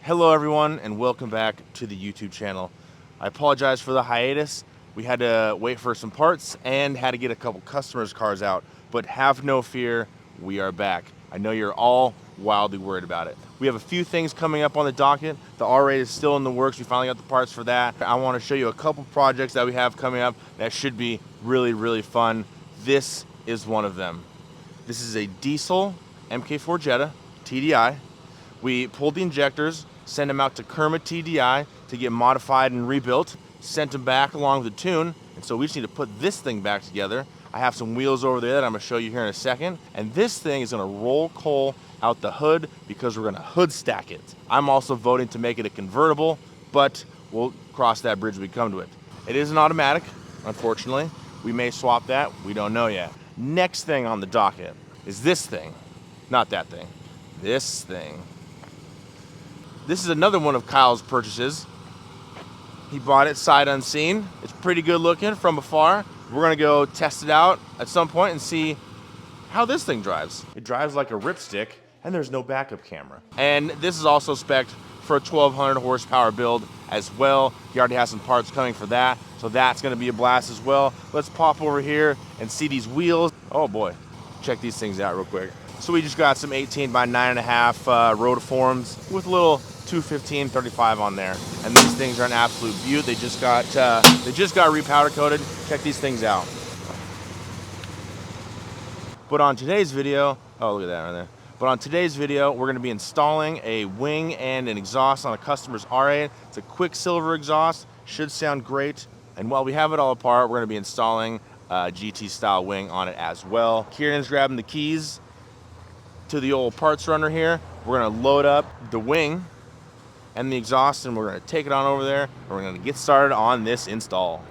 Hello everyone and welcome back to the YouTube channel. I apologize for the hiatus. We had to wait for some parts and had to get a couple customers' cars out, but have no fear, we are back. I know you're all wildly worried about it. We have a few things coming up on the docket. The R8 is still in the works. We finally got the parts for that. I want to show you a couple projects that we have coming up that should be really fun. This is one of them. This is a diesel MK4 Jetta TDI. We pulled the injectors, sent them out to Kermit TDI to get modified and rebuilt, sent them back along with the tune, and so we just need to put this thing back together. I have some wheels over there that I'm gonna show you here in a second, and this thing is gonna roll coal out the hood because we're gonna hood stack it. I'm also voting to make it a convertible, but we'll cross that bridge when we come to it. It is an automatic, unfortunately. We may swap that, we don't know yet. Next thing on the docket is this thing, not that thing, this thing. This is another one of Kyle's purchases. He bought it sight unseen. It's pretty good looking from afar. We're gonna go test it out at some point and see how this thing drives. It drives like a ripstick and there's no backup camera. And this is also spec'd for a 1200 horsepower build as well. He already has some parts coming for that, so that's gonna be a blast as well. Let's pop over here and see these wheels. Oh boy, check these things out real quick. So we just got some 18 by 9.5 rotiforms with a little 215/35 on there, and these things are an absolute beaut. They just got repowder coated. Check these things out. But on today's video, oh look at that right there. But on today's video, we're going to be installing a wing and an exhaust on a customer's R8. It's a Quicksilver exhaust, should sound great. And while we have it all apart, we're going to be installing a GT style wing on it as well. Kieran's grabbing the keys to the old parts runner here. We're going to load up the wing and the exhaust, and we're going to take it on over there, and we're going to get started on this install.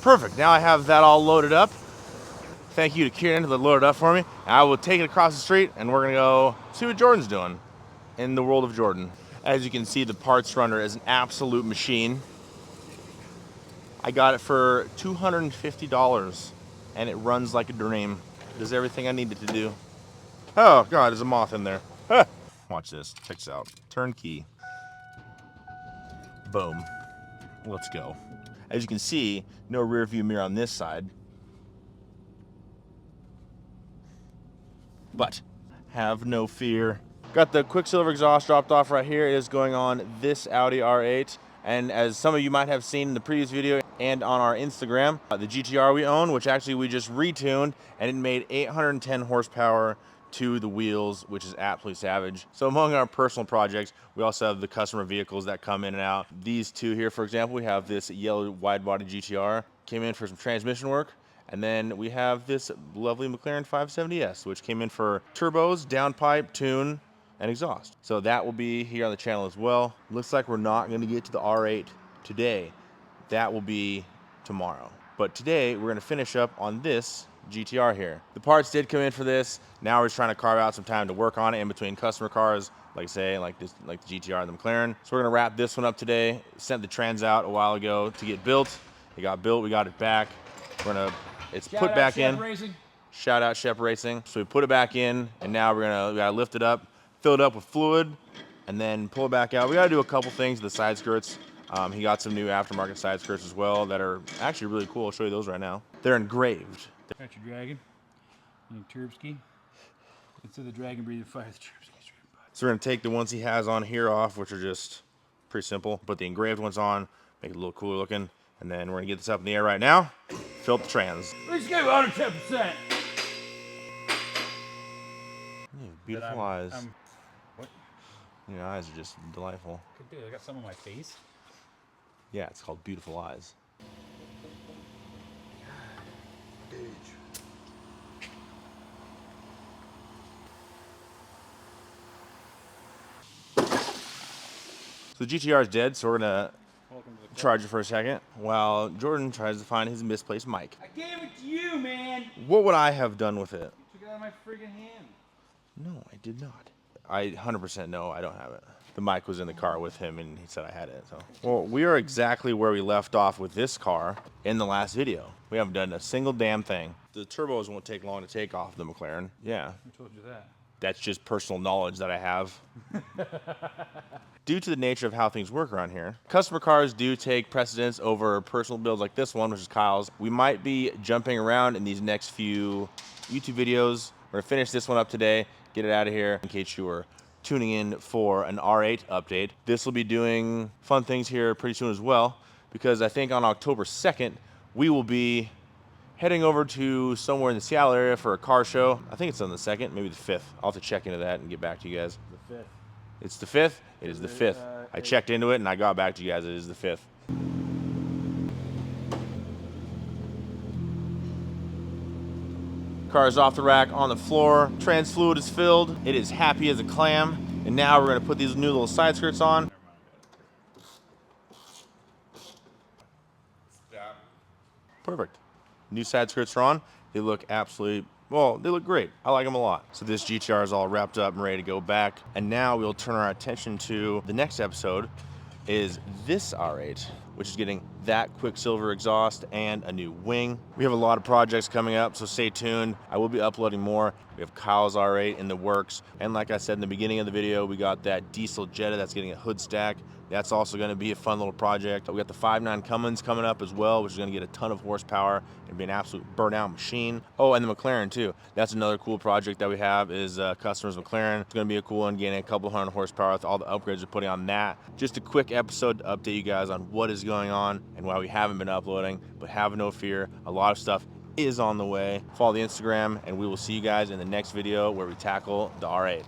Perfect, now I have that all loaded up. Thank you to Kieran that loaded up for me. I will take it across the street and we're gonna go see what Jordan's doing in the world of Jordan. As you can see, the parts runner is an absolute machine. I got it for $250 and it runs like a dream. It does everything I need it to do. Oh God, there's a moth in there. Watch this, check this out. Turnkey. Boom, let's go. As you can see, no rear view mirror on this side. But have no fear. Got the Quicksilver exhaust dropped off right here. It is going on this Audi R8. And as some of you might have seen in the previous video and on our Instagram, the GTR we own, which actually we just retuned, and it made 810 horsepower to the wheels, which is absolutely savage. So among our personal projects, we also have the customer vehicles that come in and out. These two here, for example, we have this yellow wide body GTR, came in for some transmission work. And then we have this lovely McLaren 570S, which came in for turbos, downpipe, tune, and exhaust. So that will be here on the channel as well. Looks like we're not gonna get to the R8 today. That will be tomorrow. But today, we're gonna finish up on this GTR here. The parts did come in for this. Now we're just trying to carve out some time to work on it in between customer cars, like say, like the GTR and the McLaren. So we're gonna wrap this one up today. Sent the trans out a while ago to get built. It got built, we got it back. We're gonna, it's put back in. Shout out Shep Racing. So we put it back in, and now we gotta lift it up, fill it up with fluid, and then pull it back out. We gotta do a couple things to the side skirts. He got some new aftermarket side skirts as well that are actually really cool. I'll show you those right now. They're engraved. Got your dragon, and your Turbski. Instead of the dragon breathing fire, the Turbski. So we're gonna take the ones he has on here off, which are just pretty simple. Put the engraved ones on, make it a little cooler looking, and then we're gonna get this up in the air right now. Fill up the trans. Let's go 110%. Beautiful eyes. What? Your eyes are just delightful. Dude, I got some on my face. Yeah, it's called beautiful eyes. So the GTR is dead, so we're gonna charge it for a second while Jordan tries to find his misplaced mic. I gave it to you, man. What would I have done with it? You took it out of my friggin' hand. No, I did not. I 100% know I don't have it. the mic was in the car with him, and he said I had it. So, well, we are exactly where we left off with this car in the last video. We haven't done a single damn thing. The turbos won't take long to take off the McLaren. Yeah. Who told you that? That's just personal knowledge that I have. Due to the nature of how things work around here, customer cars do take precedence over personal builds like this one, which is Kyle's. We might be jumping around in these next few YouTube videos. We're gonna finish this one up today, get it out of here in case you were tuning in for an R8 update. This will be doing fun things here pretty soon as well, because I think on October 2nd, we will be heading over to somewhere in the Seattle area for a car show. I think it's on the 2nd, maybe the 5th. I'll have to check into that and get back to you guys. The 5th. It's the 5th? It is the 5th. I checked into it and I got back to you guys. It is the 5th. Car is off the rack on the floor. Trans fluid is filled. It is happy as a clam. And now we're going to put these new little side skirts on. Perfect. New side skirts are on. They look absolutely, well, they look great. I like them a lot. So this GTR is all wrapped up and ready to go back. And now we'll turn our attention to the next episode is this R8, which is getting that Quicksilver exhaust and a new wing. We have a lot of projects coming up, so stay tuned. I will be uploading more. We have Kyle's R8 in the works. And like I said in the beginning of the video, we got that diesel Jetta that's getting a hood stack. That's also going to be a fun little project. We got the 5.9 Cummins coming up as well, which is going to get a ton of horsepower and be an absolute burnout machine. Oh, and the McLaren too. That's another cool project that we have is Customers McLaren. It's going to be a cool one, getting a couple hundred horsepower with all the upgrades we're putting on that. Just a quick episode to update you guys on what is going on and why we haven't been uploading, but have no fear. A lot of stuff is on the way. Follow the Instagram and we will see you guys in the next video where we tackle the R8.